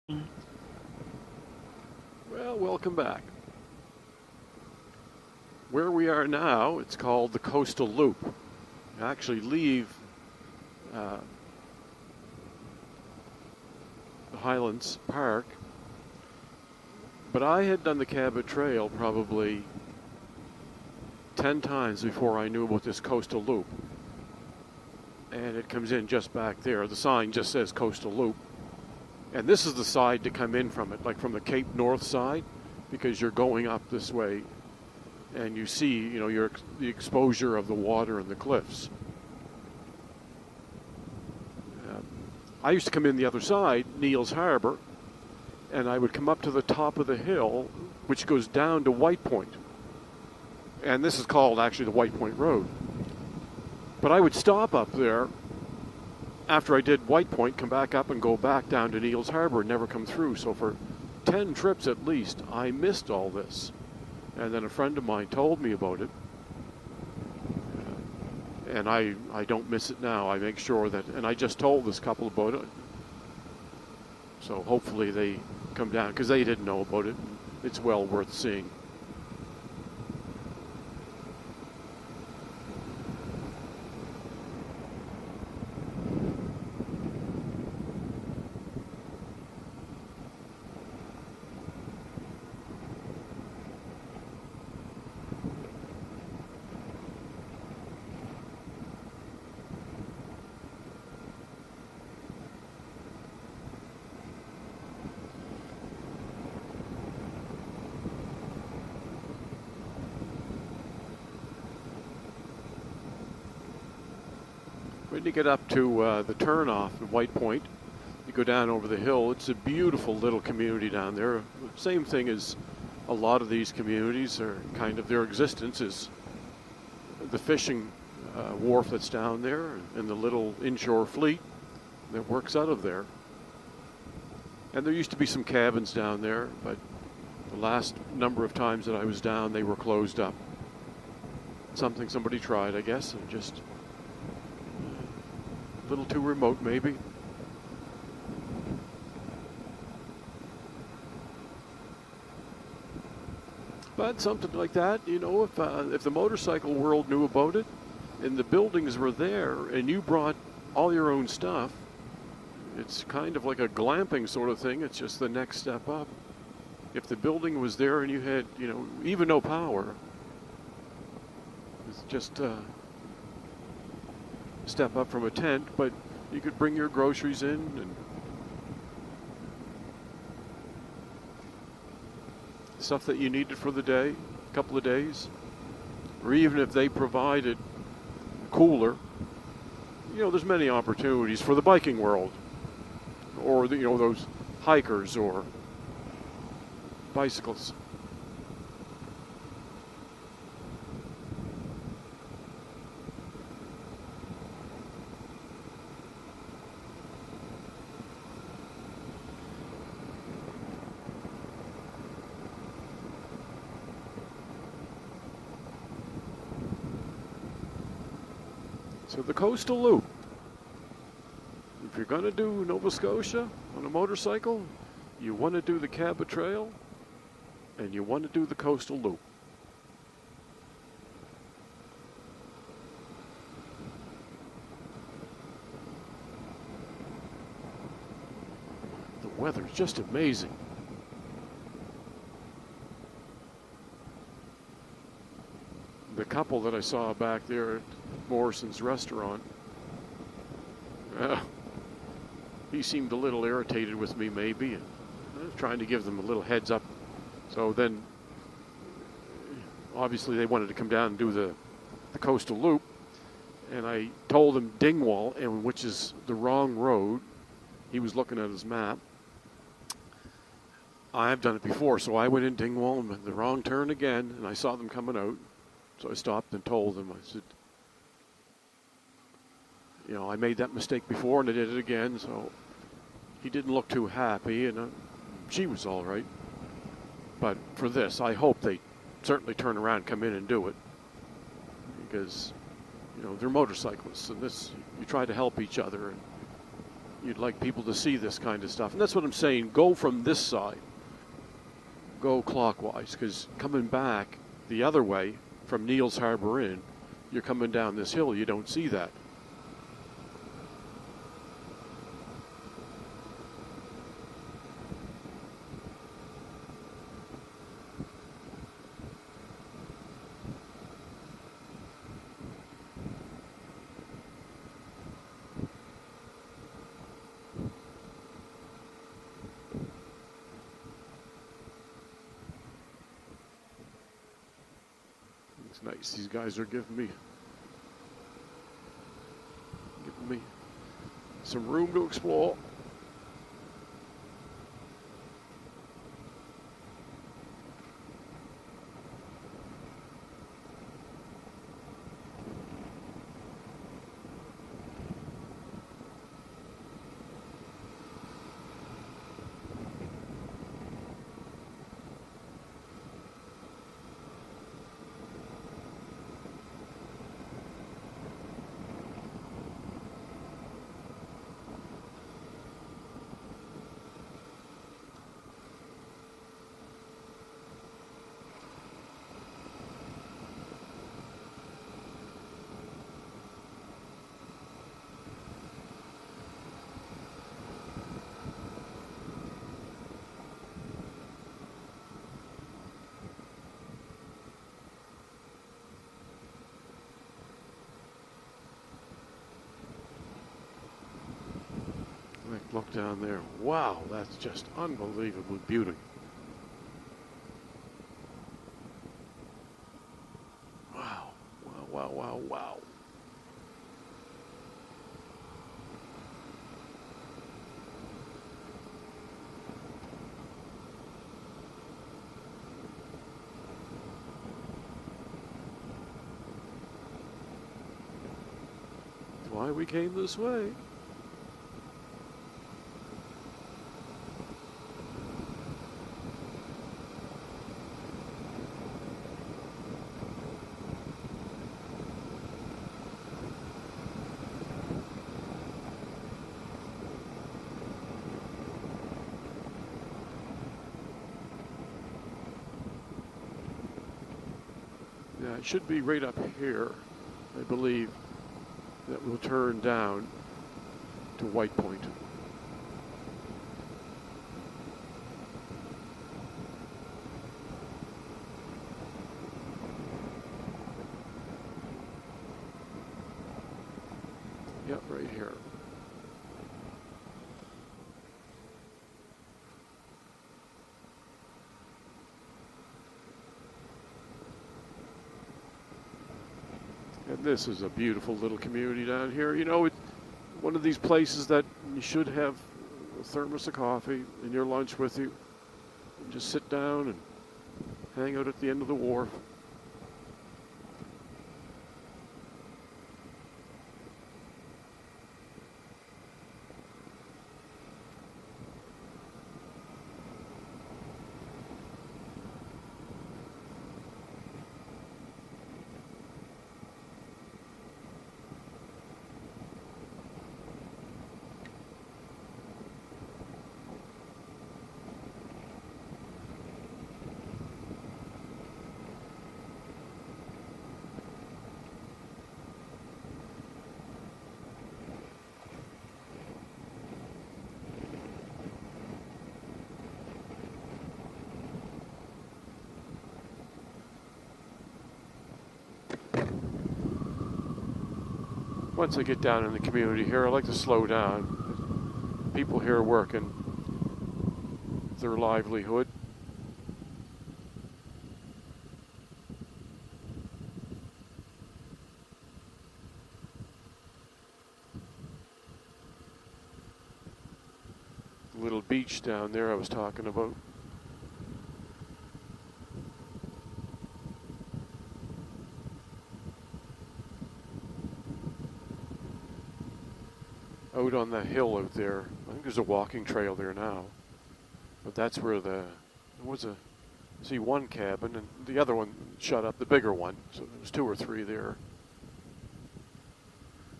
Well, welcome back. Where we are now, it's called the Coastal Loop. You actually leave uh, the Highlands Park, but I had done the Cabot Trail probably 10 times before I knew about this Coastal Loop. And it comes in just back there. The sign just says Coastal Loop. And this is the side to come in from it, like from the Cape North side, because you're going up this way and you see, the exposure of the water and the cliffs. I used to come in the other side, Neils Harbor, and I would come up to the top of the hill, which goes down to White Point. And this is called actually the White Point Road. But I would stop up there after I did White Point, come back up and go back down to Neils Harbor and never come through. So for 10 trips at least, I missed all this. And then a friend of mine told me about it. And I don't miss it now. I make sure that, and I just told this couple about it. So hopefully they come down, because they didn't know about it. It's well worth seeing. When you get up to the turnoff at White Point, you go down over the hill. It's a beautiful little community down there. Same thing as a lot of these communities are kind of, their existence is the fishing wharf that's down there and the little inshore fleet that works out of there. And there used to be some cabins down there, but the last number of times that I was down, they were closed up. Something somebody tried, I guess, and just a little too remote, maybe. But something like that, if the motorcycle world knew about it and the buildings were there and you brought all your own stuff, it's kind of like a glamping sort of thing. It's just the next step up. If the building was there and you had, even no power, it's just step up from a tent, but you could bring your groceries in and stuff that you needed for the day, a couple of days, or even if they provided cooler. There's many opportunities for the biking world, or those hikers or bicycles. So the Coastal Loop. If you're going to do Nova Scotia on a motorcycle, you want to do the Cabot Trail, and you want to do the Coastal Loop. The weather's just amazing. The couple that I saw back there at Morrison's restaurant, he seemed a little irritated with me maybe, and I was trying to give them a little heads up. So then, obviously they wanted to come down and do the Coastal Loop, and I told him Dingwall, and which is the wrong road. He was looking at his map. I've done it before, so I went in Dingwall and the wrong turn again, and I saw them coming out. So I stopped and told them, I said, I made that mistake before and I did it again. So he didn't look too happy, and she was all right. But for this, I hope they certainly turn around, come in and do it. Because, they're motorcyclists, and this, you try to help each other. And you'd like people to see this kind of stuff. And that's what I'm saying. Go from this side. Go clockwise, because coming back the other way from Neils Harbor Inn, you're coming down this hill, you don't see that. It's nice. These guys are giving me some room to explore. Look down there. Wow, that's just unbelievable beauty. Wow, wow, wow, wow, wow. That's why we came this way. Yeah, it should be right up here, I believe, that will turn down to White Point. Yep, right here. And this is a beautiful little community down here. You know, it's one of these places that you should have a thermos of coffee and your lunch with you. And just sit down and hang out at the end of the wharf. Once I get down in the community here, I like to slow down. People here are working their livelihood. Little beach down there I was talking about. Out on the hill out there, I think there's a walking trail there now, but that's where there was one cabin and the other one shut up, the bigger one, so there was 2 or 3 there.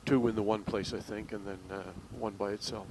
two in the one place, I think, and then one by itself.